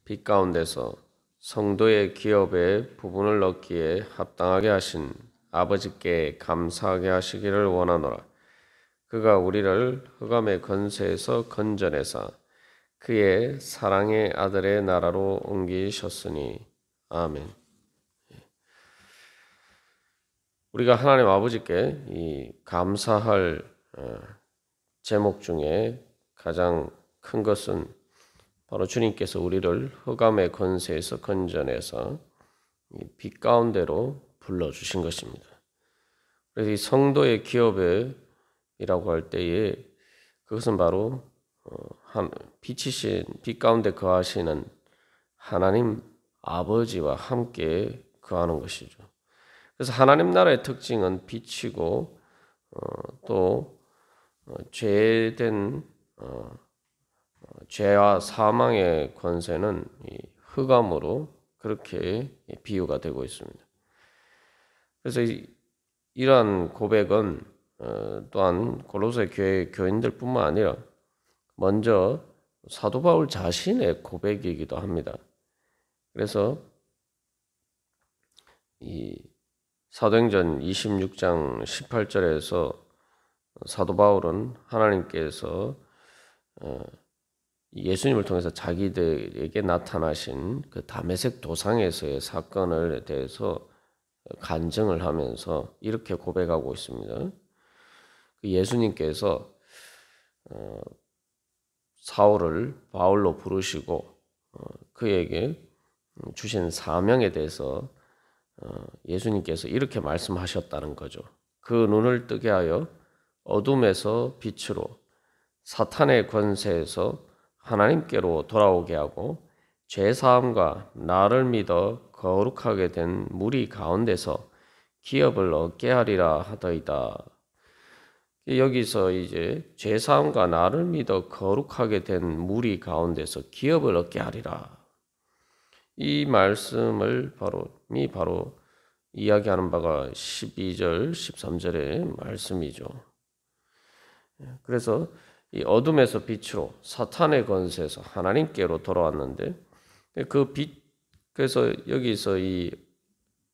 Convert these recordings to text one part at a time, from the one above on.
빛 가운데서 성도의 기업에 부분을 넣기에 합당하게 하신 아버지께 감사하게 하시기를 원하노라. 그가 우리를 흑암의 권세에서 건져내사 그의 사랑의 아들의 나라로 옮기셨으니. 아멘. 우리가 하나님 아버지께 이 감사할 제목 중에 가장 큰 것은 바로 주님께서 우리를 흑암의 권세에서 건져내서 빛 가운데로 불러주신 것입니다. 그래서 이 성도의 기업이라고 할 때에 그것은 바로 빛이신 빛 가운데 거하시는 하나님 아버지와 함께 거하는 것이죠. 그래서 하나님 나라의 특징은 빛이고 또 죄된 죄와 사망의 권세는 이 흑암으로 그렇게 비유가 되고 있습니다. 그래서 이러한 고백은 또한 골로새 교회 교인들뿐만 아니라 먼저 사도 바울 자신의 고백이기도 합니다. 그래서 이 사도행전 26장 18절에서 사도 바울은 하나님께서 예수님을 통해서 자기들에게 나타나신 그 다메섹 도상에서의 사건을 대해서 간증을 하면서 이렇게 고백하고 있습니다. 예수님께서 사울을 바울로 부르시고 그에게 주신 사명에 대해서 예수님께서 이렇게 말씀하셨다는 거죠. 그 눈을 뜨게 하여 어둠에서 빛으로 사탄의 권세에서 하나님께로 돌아오게 하고 죄사함과 나를 믿어 거룩하게 된 무리 가운데서 기업을 얻게 하리라 하더이다. 여기서 이제 죄사함과 나를 믿어 거룩하게 된 무리 가운데서 기업을 얻게 하리라. 이 말씀을 바로 이야기하는 바가 12절, 13절의 말씀이죠. 그래서 이 어둠에서 빛으로 사탄의 권세에서 하나님께로 돌아왔는데 그래서 여기서 이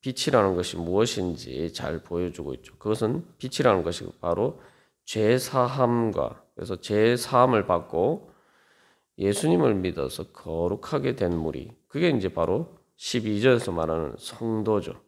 빛이라는 것이 무엇인지 잘 보여주고 있죠. 그것은 빛이라는 것이 바로 죄사함과 그래서 죄사함을 받고 예수님을 믿어서 거룩하게 된 무리. 그게 이제 바로 12절에서 말하는 성도죠.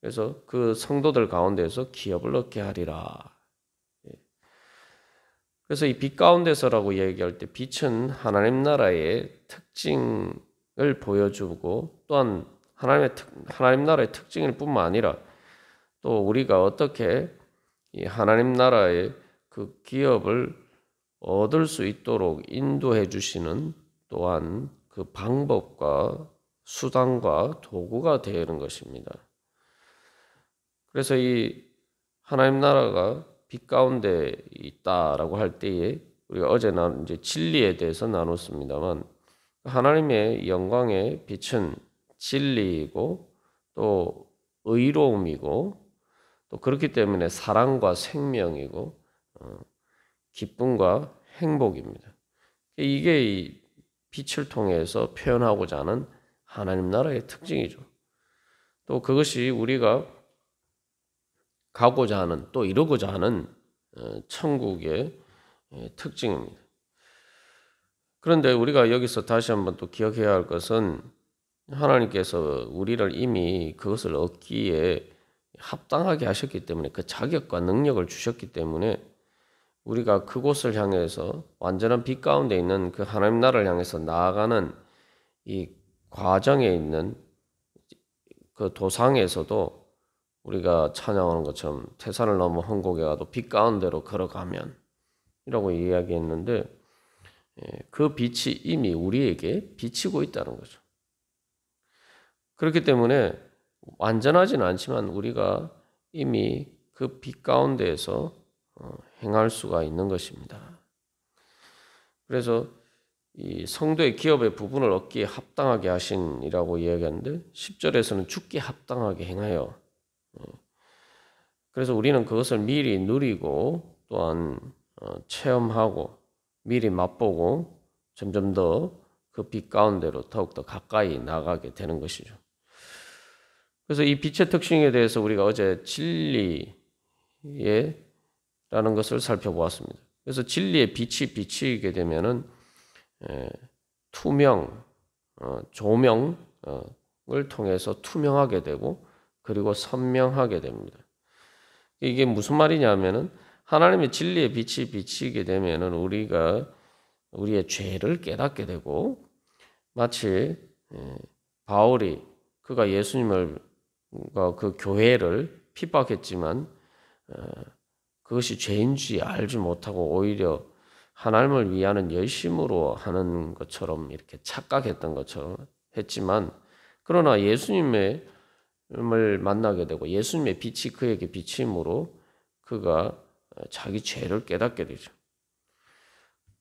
그래서 그 성도들 가운데서 기업을 얻게 하리라. 그래서 이 빛 가운데서라고 얘기할 때 빛은 하나님 나라의 특징을 보여주고 또한 하나님 나라의 특징일 뿐만 아니라 또 우리가 어떻게 이 하나님 나라의 그 기업을 얻을 수 있도록 인도해 주시는 또한 그 방법과 수단과 도구가 되는 것입니다. 그래서 이 하나님 나라가 빛 가운데 있다라고 할 때에 우리가 어제 이제 진리에 대해서 나눴습니다만 하나님의 영광의 빛은 진리이고 또 의로움이고 또 그렇기 때문에 사랑과 생명이고 기쁨과 행복입니다. 이게 이 빛을 통해서 표현하고자 하는 하나님 나라의 특징이죠. 또 그것이 우리가 가고자 하는 또 이루고자 하는 천국의 특징입니다. 그런데 우리가 여기서 다시 한번 또 기억해야 할 것은 하나님께서 우리를 이미 그것을 얻기에 합당하게 하셨기 때문에 그 자격과 능력을 주셨기 때문에 우리가 그곳을 향해서 완전한 빛 가운데 있는 그 하나님 나라를 향해서 나아가는 이 과정에 있는 그 도상에서도 우리가 찬양하는 것처럼 태산을 넘어 험곡에 가도 빛 가운데로 걸어가면 이라고 이야기했는데 그 빛이 이미 우리에게 비치고 있다는 거죠. 그렇기 때문에 완전하지는 않지만 우리가 이미 그 빛 가운데에서 행할 수가 있는 것입니다. 그래서 이 성도의 기업의 부분을 얻기에 합당하게 하신이라고 이야기하는데 10절에서는 죽기에 합당하게 행하여 그래서 우리는 그것을 미리 누리고 또한 체험하고 미리 맛보고 점점 더 그 빛 가운데로 더욱더 가까이 나가게 되는 것이죠. 그래서 이 빛의 특징에 대해서 우리가 어제 진리라는 것을 살펴보았습니다. 그래서 진리의 빛이 비치게 되면은 투명, 조명을 통해서 투명하게 되고 그리고 선명하게 됩니다. 이게 무슨 말이냐면은 하나님의 진리의 빛이 비치게 되면은 우리가 우리의 죄를 깨닫게 되고 마치 바울이 그가 예수님을 그 교회를 핍박했지만 그것이 죄인지 알지 못하고 오히려 하나님을 위하는 열심으로 하는 것처럼 이렇게 착각했던 것처럼 했지만 그러나 예수님을 만나게 되고 예수님의 빛이 그에게 비침으로 그가 자기 죄를 깨닫게 되죠.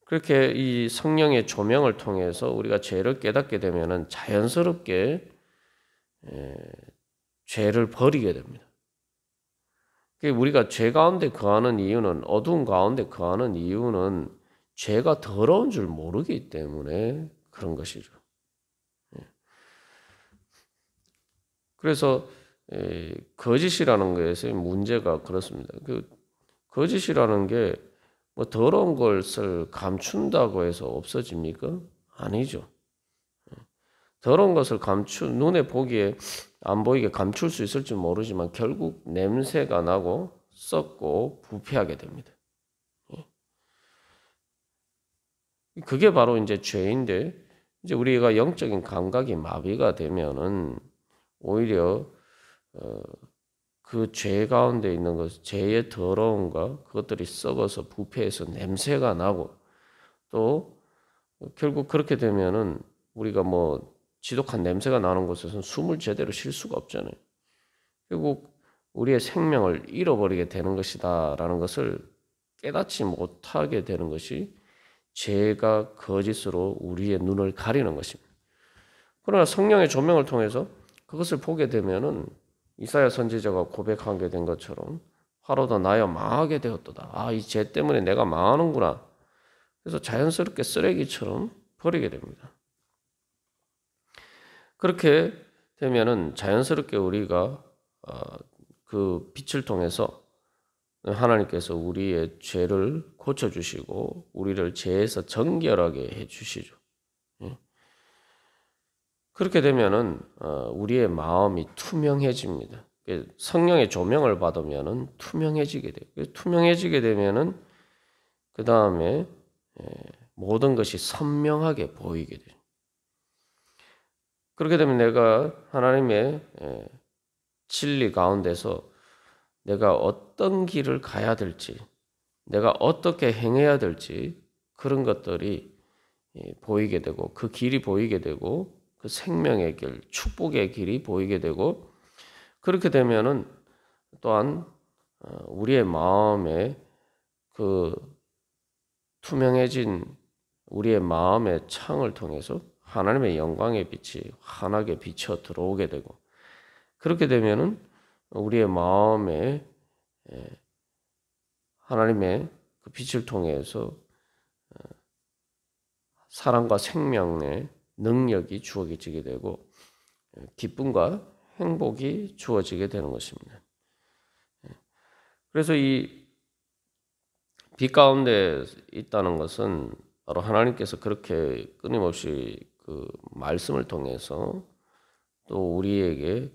그렇게 이 성령의 조명을 통해서 우리가 죄를 깨닫게 되면은 자연스럽게 죄를 버리게 됩니다. 우리가 죄 가운데 거하는 이유는 어두운 가운데 거하는 이유는 죄가 더러운 줄 모르기 때문에 그런 것이죠. 그래서 거짓이라는 것의 문제가 그렇습니다. 그 거짓이라는 게 뭐 더러운 것을 감춘다고 해서 없어집니까? 아니죠. 더러운 것을 눈에 보기에 안 보이게 감출 수 있을지 모르지만 결국 냄새가 나고 썩고 부패하게 됩니다. 그게 바로 이제 죄인데 이제 우리가 영적인 감각이 마비가 되면은 오히려 그 죄 가운데 있는 것, 죄의 더러움과 그것들이 썩어서 부패해서 냄새가 나고 또 결국 그렇게 되면은 우리가 뭐 지독한 냄새가 나는 곳에서는 숨을 제대로 쉴 수가 없잖아요. 결국 우리의 생명을 잃어버리게 되는 것이다라는 것을 깨닫지 못하게 되는 것이 죄가 거짓으로 우리의 눈을 가리는 것입니다. 그러나 성령의 조명을 통해서 그것을 보게 되면은 이사야 선지자가 고백하게 된 것처럼 화로다 나여 망하게 되었도다. 아, 이 죄 때문에 내가 망하는구나. 그래서 자연스럽게 쓰레기처럼 버리게 됩니다. 그렇게 되면은 자연스럽게 우리가 그 빛을 통해서 하나님께서 우리의 죄를 고쳐주시고 우리를 죄에서 정결하게 해주시죠. 그렇게 되면은 우리의 마음이 투명해집니다. 성령의 조명을 받으면은 투명해지게 돼요. 투명해지게 되면은 그 다음에 모든 것이 선명하게 보이게 돼요. 그렇게 되면 내가 하나님의 진리 가운데서 내가 어떤 길을 가야 될지, 내가 어떻게 행해야 될지 그런 것들이 보이게 되고 그 길이 보이게 되고 그 생명의 길, 축복의 길이 보이게 되고 그렇게 되면은 또한 우리의 마음에 그 투명해진 우리의 마음의 창을 통해서 하나님의 영광의 빛이 환하게 비쳐 들어오게 되고 그렇게 되면은 우리의 마음에 하나님의 그 빛을 통해서 사랑과 생명의 능력이 주어지게 되고 기쁨과 행복이 주어지게 되는 것입니다. 그래서 이 빛 가운데 있다는 것은 바로 하나님께서 그렇게 끊임없이 그 말씀을 통해서 또 우리에게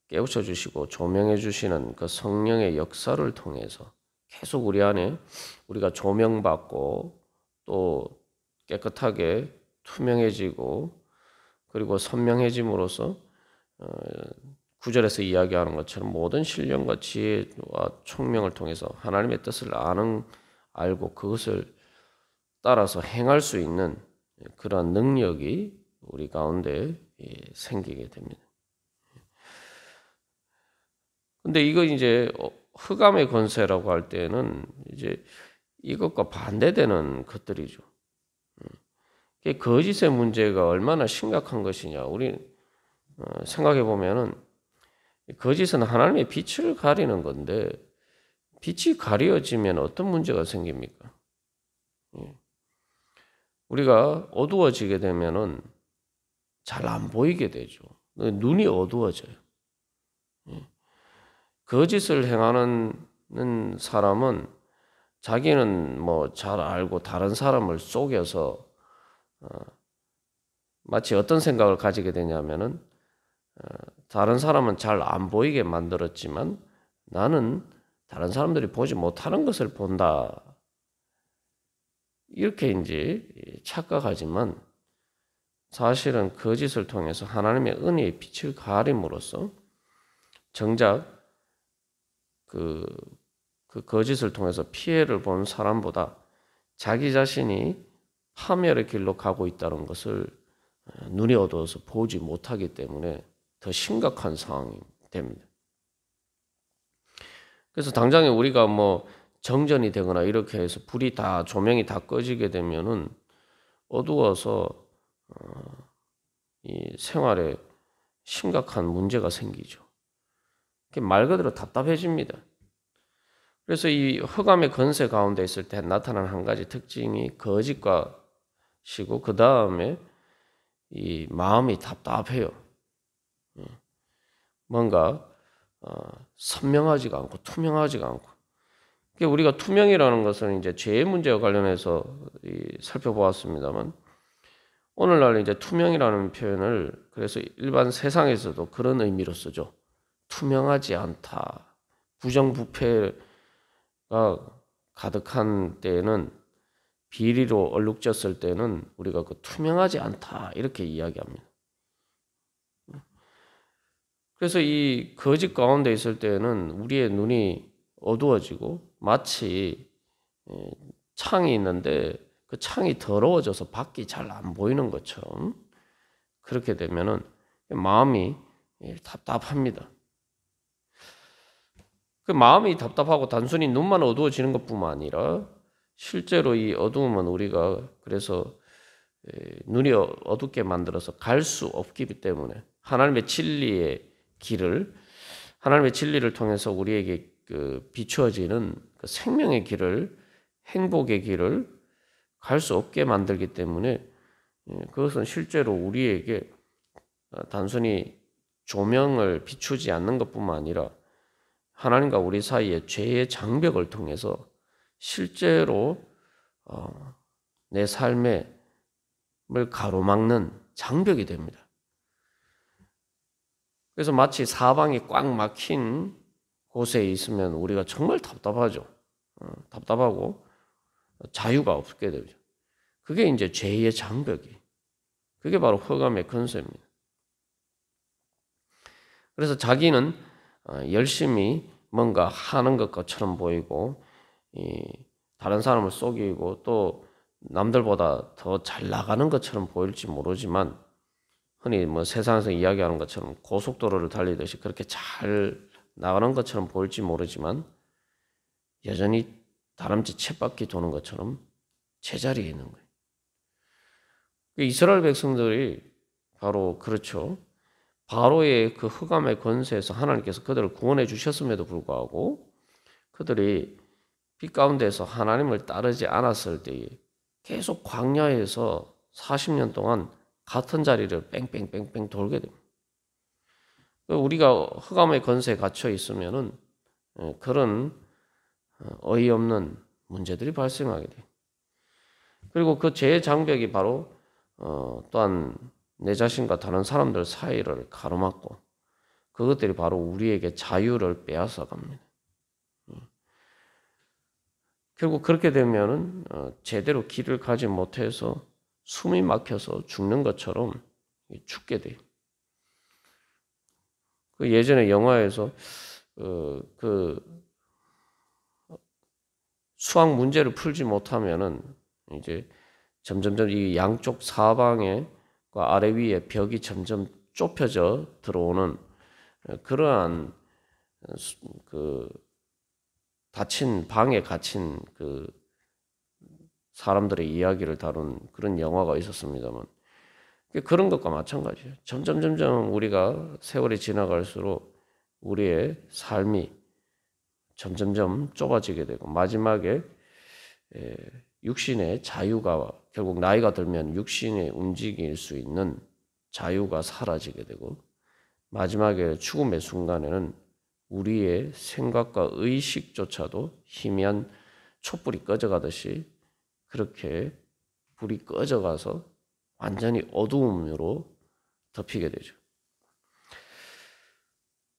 깨우쳐 주시고 조명해 주시는 그 성령의 역사를 통해서 계속 우리 안에 우리가 조명받고 또 깨끗하게 투명해지고 그리고 선명해짐으로써 9절에서 이야기하는 것처럼 모든 신령과 지혜와 총명을 통해서 하나님의 뜻을 알고 그것을 따라서 행할 수 있는 그러한 능력이 우리 가운데 생기게 됩니다. 근데 이거 이제 흑암의 권세라고 할 때는 이제 이것과 반대되는 것들이죠. 거짓의 문제가 얼마나 심각한 것이냐. 우리 생각해 보면은 거짓은 하나님의 빛을 가리는 건데 빛이 가려지면 어떤 문제가 생깁니까? 우리가 어두워지게 되면은 잘 안 보이게 되죠. 눈이 어두워져요. 거짓을 행하는 사람은 자기는 뭐 잘 알고 다른 사람을 속여서 마치 어떤 생각을 가지게 되냐면은 다른 사람은 잘 안 보이게 만들었지만 나는 다른 사람들이 보지 못하는 것을 본다. 이렇게 이제 착각하지만 사실은 거짓을 통해서 하나님의 은혜의 빛을 가림으로써 정작 그 거짓을 통해서 피해를 본 사람보다 자기 자신이 파멸의 길로 가고 있다는 것을 눈이 어두워서 보지 못하기 때문에 더 심각한 상황이 됩니다. 그래서 당장에 우리가 뭐 정전이 되거나 이렇게 해서 불이 다 조명이 다 꺼지게 되면은 어두워서 이 생활에 심각한 문제가 생기죠. 말 그대로 답답해집니다. 그래서 이 흑암의 건세 가운데 있을 때 나타나는 한 가지 특징이 거짓과 시고 그 다음에 이 마음이 답답해요. 뭔가 선명하지가 않고 투명하지가 않고. 우리가 투명이라는 것은 이제 죄의 문제와 관련해서 살펴보았습니다만 오늘날 이제 투명이라는 표현을 그래서 일반 세상에서도 그런 의미로 쓰죠. 투명하지 않다. 부정부패가 가득한 때에는 비리로 얼룩졌을 때는 우리가 그 투명하지 않다 이렇게 이야기합니다. 그래서 이 거짓 가운데 있을 때는 우리의 눈이 어두워지고 마치 창이 있는데 그 창이 더러워져서 밖이 잘 안 보이는 것처럼 그렇게 되면은 마음이 답답합니다. 그 마음이 답답하고 단순히 눈만 어두워지는 것뿐만 아니라 실제로 이 어두움은 우리가 그래서 눈이 어둡게 만들어서 갈 수 없기 때문에 하나님의 진리의 하나님의 진리를 통해서 우리에게 비추어지는 그 생명의 길을, 행복의 길을 갈 수 없게 만들기 때문에 그것은 실제로 우리에게 단순히 조명을 비추지 않는 것뿐만 아니라 하나님과 우리 사이에 죄의 장벽을 통해서 실제로 내 삶을 가로막는 장벽이 됩니다. 그래서 마치 사방이 꽉 막힌 곳에 있으면 우리가 정말 답답하죠. 답답하고 자유가 없게 되죠. 그게 이제 죄의 장벽이. 그게 바로 흑암의 건세입니다. 그래서 자기는 열심히 뭔가 하는 것처럼 보이고 다른 사람을 속이고 또 남들보다 더 잘 나가는 것처럼 보일지 모르지만 흔히 뭐 세상에서 이야기하는 것처럼 고속도로를 달리듯이 그렇게 잘 나가는 것처럼 보일지 모르지만 여전히 다람쥐 쳇바퀴 도는 것처럼 제자리에 있는 거예요. 이스라엘 백성들이 바로 그렇죠. 바로의 그 흑암의 권세에서 하나님께서 그들을 구원해 주셨음에도 불구하고 그들이 빛 가운데서 하나님을 따르지 않았을 때에 계속 광야에서 40년 동안 같은 자리를 뺑뺑뺑뺑 돌게 됩니다. 우리가 흑암의 권세에 갇혀 있으면은 그런 어이없는 문제들이 발생하게 돼요. 그리고 그 죄의 장벽이 바로 또한 내 자신과 다른 사람들 사이를 가로막고 그것들이 바로 우리에게 자유를 빼앗아 갑니다. 결국 그렇게 되면은 제대로 길을 가지 못해서 숨이 막혀서 죽는 것처럼 죽게 돼요. 그 예전에 영화에서 그 수학 문제를 풀지 못하면은 이제 점점점 이 양쪽 사방에 아래 위에 벽이 점점 좁혀져 들어오는 그러한 그 닫힌 방에 갇힌 그 사람들의 이야기를 다룬 그런 영화가 있었습니다만 그런 것과 마찬가지예요. 점점 우리가 세월이 지나갈수록 우리의 삶이 점점점 좁아지게 되고 마지막에 육신의 자유가 결국 나이가 들면 육신에 움직일 수 있는 자유가 사라지게 되고 마지막에 죽음의 순간에는 우리의 생각과 의식조차도 희미한 촛불이 꺼져가듯이 그렇게 불이 꺼져가서 완전히 어두움으로 덮이게 되죠.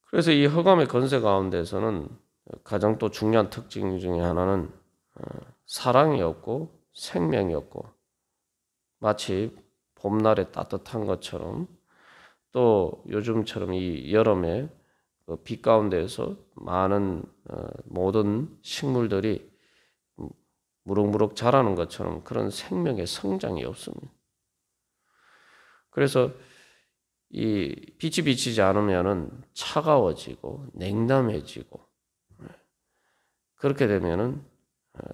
그래서 이 흑암의 권세 가운데서는 가장 또 중요한 특징 중에 하나는 사랑이 없고 생명이 없고 마치 봄날의 따뜻한 것처럼 또 요즘처럼 이 여름에 빛 가운데에서 많은 모든 식물들이 무럭무럭 자라는 것처럼 그런 생명의 성장이 없습니다. 그래서 이 빛이 비치지 않으면은 차가워지고 냉담해지고 그렇게 되면은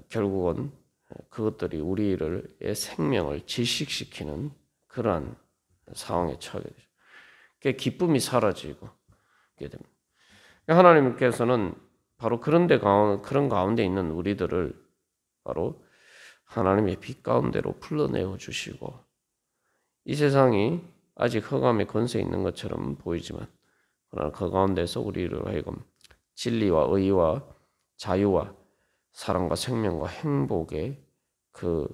결국은 그것들이 우리의 생명을 질식시키는 그러한 상황에 처하게 되죠. 그게 기쁨이 사라지고 그게 됩니다. 하나님께서는 바로 그런 가운데 있는 우리들을 바로 하나님의 빛 가운데로 불러내어 주시고 이 세상이 아직 흑암의 권세에 있는 것처럼 보이지만 그러나 그 가운데서 우리를 하여금 진리와 의와 자유와 사랑과 생명과 행복의 그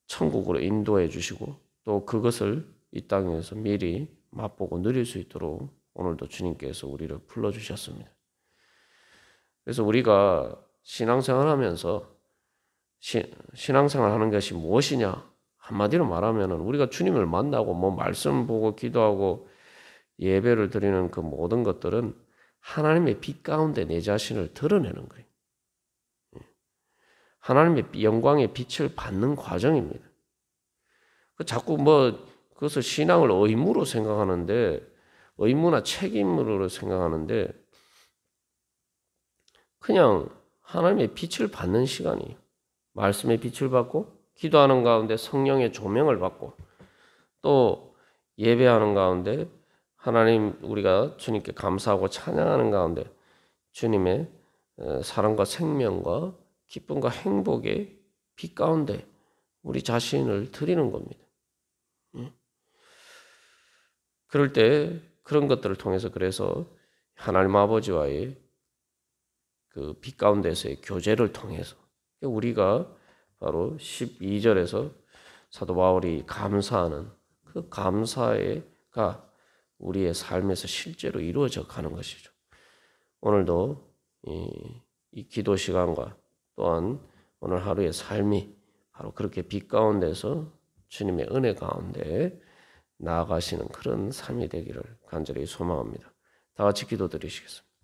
천국으로 인도해 주시고 또 그것을 이 땅에서 미리 맛보고 누릴 수 있도록 오늘도 주님께서 우리를 불러주셨습니다. 그래서 우리가 신앙생활하면서 신앙생활하는 것이 무엇이냐? 한마디로 말하면 우리가 주님을 만나고 말씀 보고 기도하고 예배를 드리는 그 모든 것들은 하나님의 빛 가운데 내 자신을 드러내는 거예요. 하나님의 영광의 빛을 받는 과정입니다. 자꾸 그것을 신앙을 의무로 생각하는데 의무나 책임으로 생각하는데 그냥 하나님의 빛을 받는 시간이에요. 말씀의 빛을 받고 기도하는 가운데 성령의 조명을 받고 또 예배하는 가운데 하나님 우리가 주님께 감사하고 찬양하는 가운데 주님의 사랑과 생명과 기쁨과 행복의 빛 가운데 우리 자신을 드리는 겁니다. 그럴 때 그런 것들을 통해서 그래서 하나님 아버지와의 그 빛 가운데서의 교제를 통해서 우리가 바로 12절에서 사도 바울이 감사하는 그 감사가 우리의 삶에서 실제로 이루어져 가는 것이죠. 오늘도 이 기도 시간과 또한 오늘 하루의 삶이 바로 그렇게 빛 가운데서 주님의 은혜 가운데 나아가시는 그런 삶이 되기를 간절히 소망합니다. 다 같이 기도드리시겠습니다.